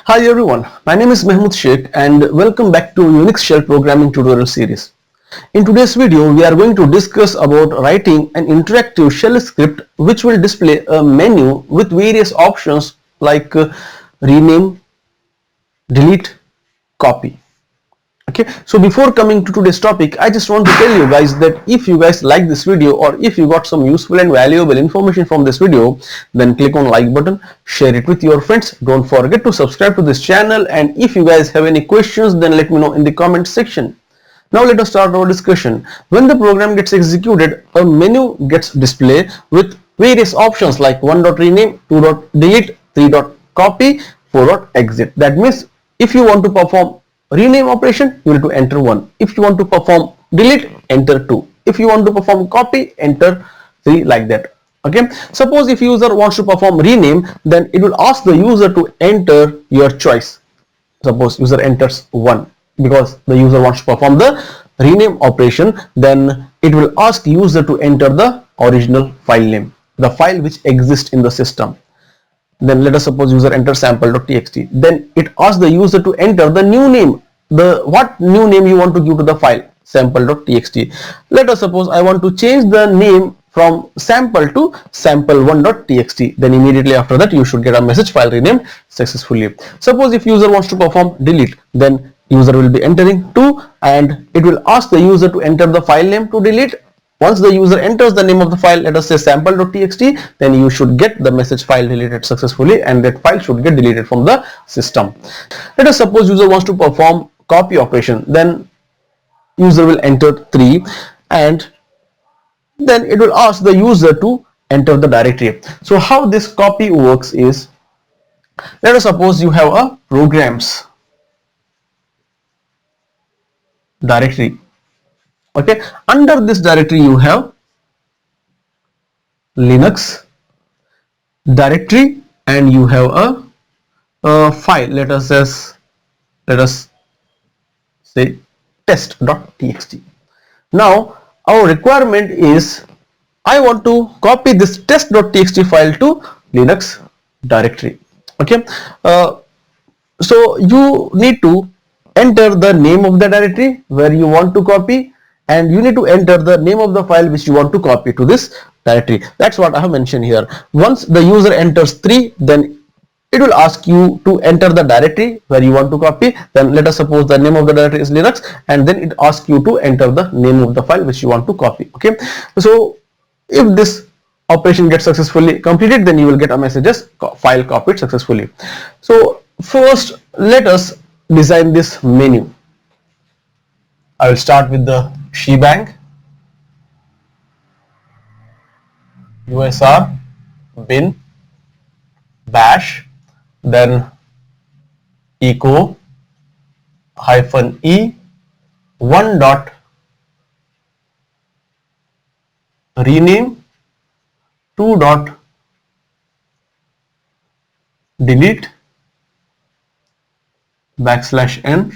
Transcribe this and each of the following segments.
Hi everyone, my name is Mahmood Sheikh and welcome back to Unix shell programming tutorial series. In today's video, we are going to discuss about writing an interactive shell script which will display a menu with various options like rename, delete, copy. Okay, so before coming to today's topic, I just want to tell you guys that if you guys like this video or if you got some useful and valuable information from this video, then click on like button, share it with your friends. Don't forget to subscribe to this channel, and if you guys have any questions, then let me know in the comment section. Now let us start our discussion. When the program gets executed, a menu gets displayed with various options like 1.rename, 2.delete, 3.copy, 4.exit. That means if you want to perform rename operation, you need to enter 1. If you want to perform delete, enter 2. If you want to perform copy, enter 3, like that. Okay, suppose if user wants to perform rename, then it will ask the user to enter your choice. Suppose user enters 1 because the user wants to perform the rename operation, then it will ask user to enter the original file name, the file which exists in the system. Then let us suppose user enters sample.txt. Then it asks the user to enter the new name, what new name you want to give to the file, sample.txt. Let us suppose I want to change the name from sample to sample1.txt. Then immediately after that you should get a message file renamed successfully. Suppose if user wants to perform delete, then user will be entering 2 and it will ask the user to enter the file name to delete. Once the user enters the name of the file, let us say sample.txt, then you should get the message file deleted successfully and that file should get deleted from the system. Let us suppose user wants to perform copy operation, then user will enter 3 and then it will ask the user to enter the directory. So how this copy works is, let us suppose you have a programs directory. Okay, under this directory you have Linux directory and you have a file. Let us say test.txt. Now our requirement is I want to copy this test.txt file to Linux directory. Okay, so you need to enter the name of the directory where you want to copy, and you need to enter the name of the file which you want to copy to this directory. That's what I have mentioned here. Once the user enters 3, then it will ask you to enter the directory where you want to copy. Then let us suppose the name of the directory is Linux, and then it asks you to enter the name of the file which you want to copy. Okay, so if this operation gets successfully completed, then you will get a message as file copied successfully. So first let us design this menu. I will start with the shebang usr bin bash, then echo -e 1 dot rename 2 dot delete \n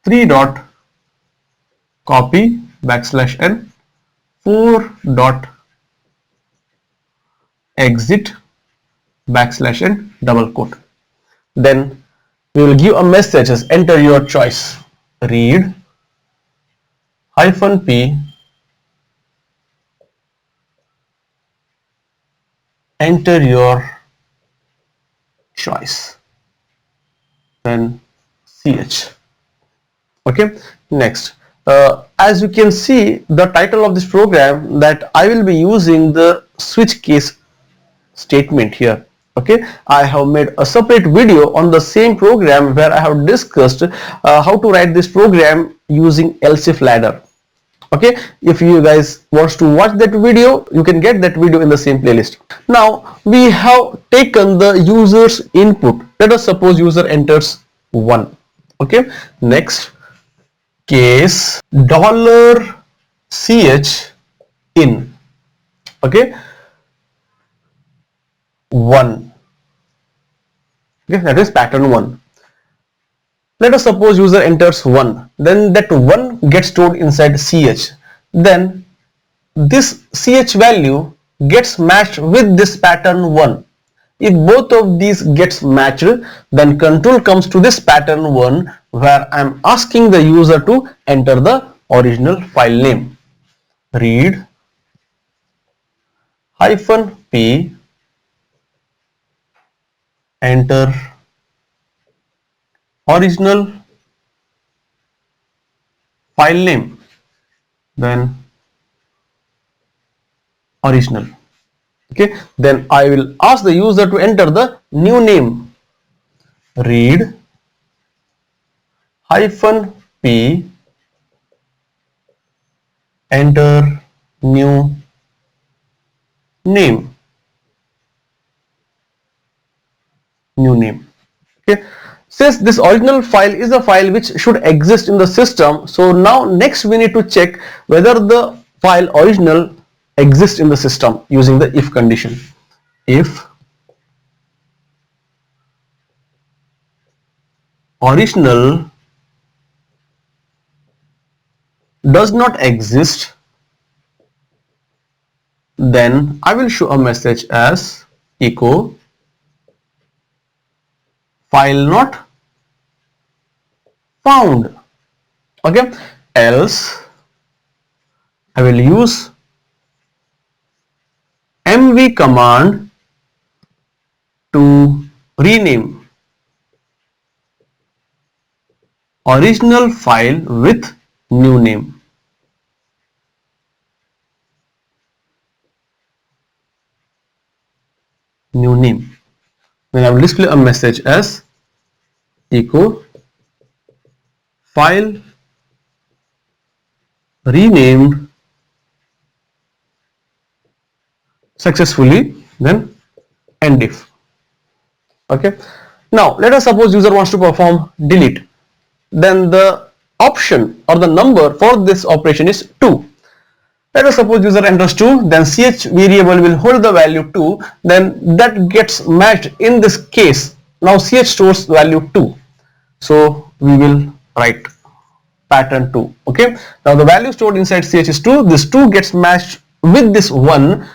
3 dot copy \n 4 dot exit \n double quote. Then we will give a message as enter your choice, read -p enter your choice, then ch. Okay, next as you can see the title of this program, that I will be using the switch case statement here. Okay, I have made a separate video on the same program where I have discussed how to write this program using else if ladder. Okay, if you guys wants to watch that video, you can get that video in the same playlist. Now we have taken the user's input. Let us suppose user enters 1. Okay, next case $ch in, okay, 1. Okay, that is pattern 1. Let us suppose user enters 1, then that 1 gets stored inside ch. Then this ch value gets matched with this pattern 1. If both of these gets matched, then control comes to this pattern 1 where I am asking the user to enter the original file name. Read -p, enter original file name, then original. Okay, then I will ask the user to enter the new name. Read -p, enter new name. Okay, since this original file is a file which should exist in the system, so now next we need to check whether the file original exists in the system using the if condition. If original does not exist, then I will show a message as echo file not found. Okay, else I will use mv command to rename original file with new name. Then I will display a message as echo file renamed successfully, then end if. Okay, now let us suppose user wants to perform delete, then the option or the number for this operation is 2. Let us suppose user enters 2, then ch variable will hold the value 2, then that gets matched in this case. Now ch stores value 2, so we will write pattern 2. Okay, now the value stored inside ch is 2, this 2 gets matched with this 1,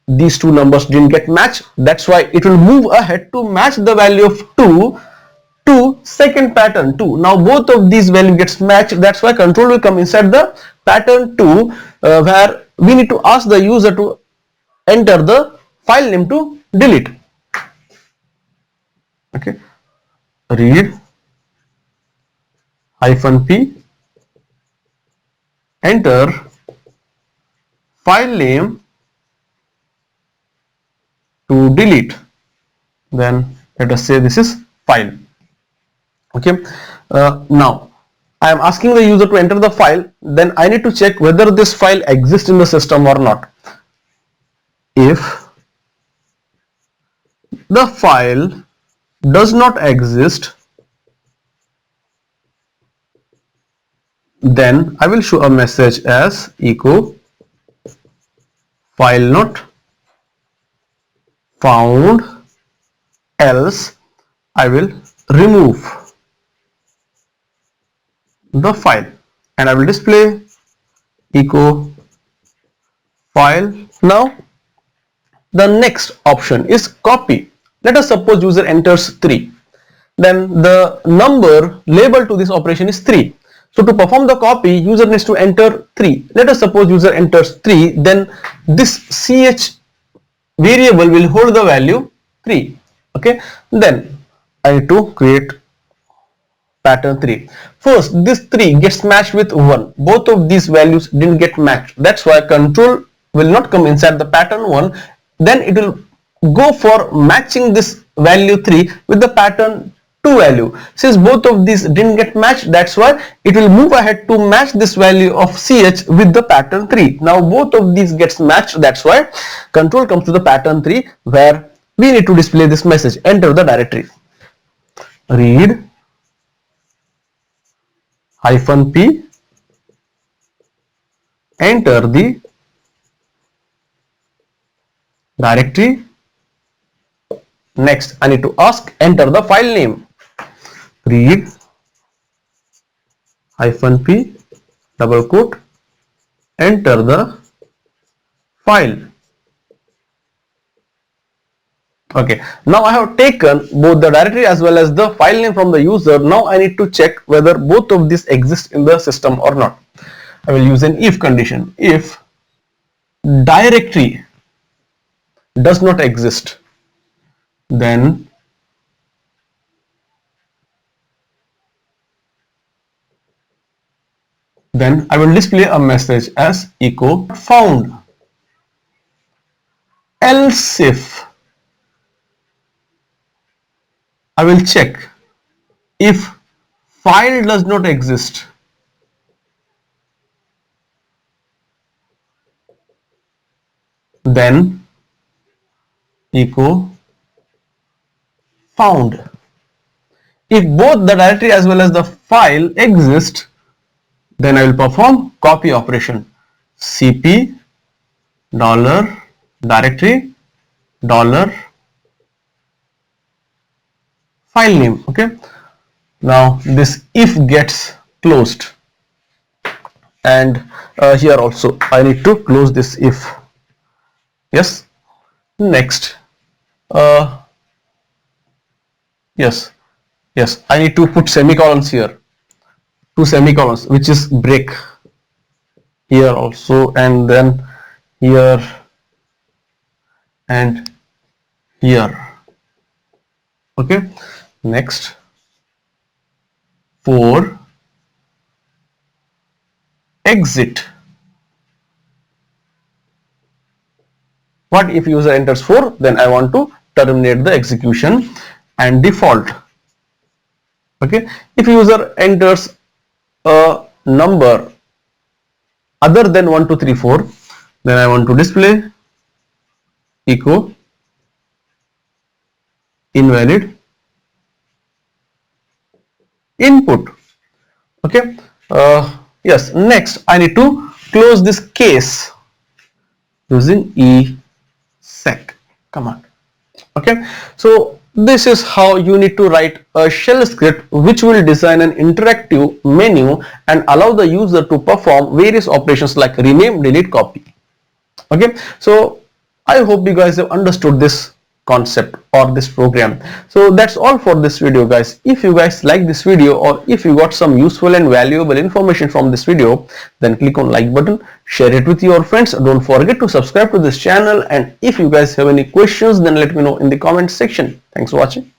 these two numbers didn't get matched, that's why it will move ahead to match the value of 2 to second pattern 2. Now both of these value gets matched, that's why control will come inside the pattern 2 where we need to ask the user to enter the file name to delete. Okay, read -p, enter file name to delete, then let us say this is file. Okay, now I am asking the user to enter the file, then I need to check whether this file exists in the system or not. If the file does not exist, then I will show a message as echo file not found, else I will remove the file and I will display echo file. Now the next option is copy. Let us suppose user enters 3, then the number labeled to this operation is 3. So to perform the copy, user needs to enter 3. Let us suppose user enters 3, then this ch variable will hold the value 3. Okay, then I need to create pattern 3. First, this 3 gets matched with 1. Both of these values didn't get matched. That's why control will not come inside the pattern 1. Then it will go for matching this value 3 with the pattern 2 value. Since both of these didn't get matched, that's why it will move ahead to match this value of ch with the pattern 3. Now both of these gets matched, that's why control comes to the pattern 3 where we need to display this message, enter the directory. Read -p, enter the directory. Next I need to ask enter the file name. Read -p double quote, enter the file. Okay, now I have taken both the directory as well as the file name from the user. Now I need to check whether both of these exist in the system or not. I will use an if condition. If directory does not exist, then I will display a message as echo found. Else if I will check if file does not exist, then echo found. If both the directory as well as the file exist, then I will perform copy operation. cp dollar directory dollar file name. Okay, now this if gets closed, and here also I need to close this if. Yes, next yes, I need to put semicolons here, two semicolons, which is break here also, and then here and here. Okay, next for exit. What if user enters 4? Then I want to terminate the execution and default. Okay, if user enters a number other than 1 2 3 4, then I want to display echo invalid input. Okay, yes, next I need to close this case using exec command. Okay, so this is how you need to write a shell script which will design an interactive menu and allow the user to perform various operations like rename, delete, copy. Okay, so I hope you guys have understood this concept or this program. So that's all for this video, guys. If you guys like this video, or if you got some useful and valuable information from this video, then click on like button, share it with your friends. Don't forget to subscribe to this channel, and if you guys have any questions, then let me know in the comment section. Thanks for watching.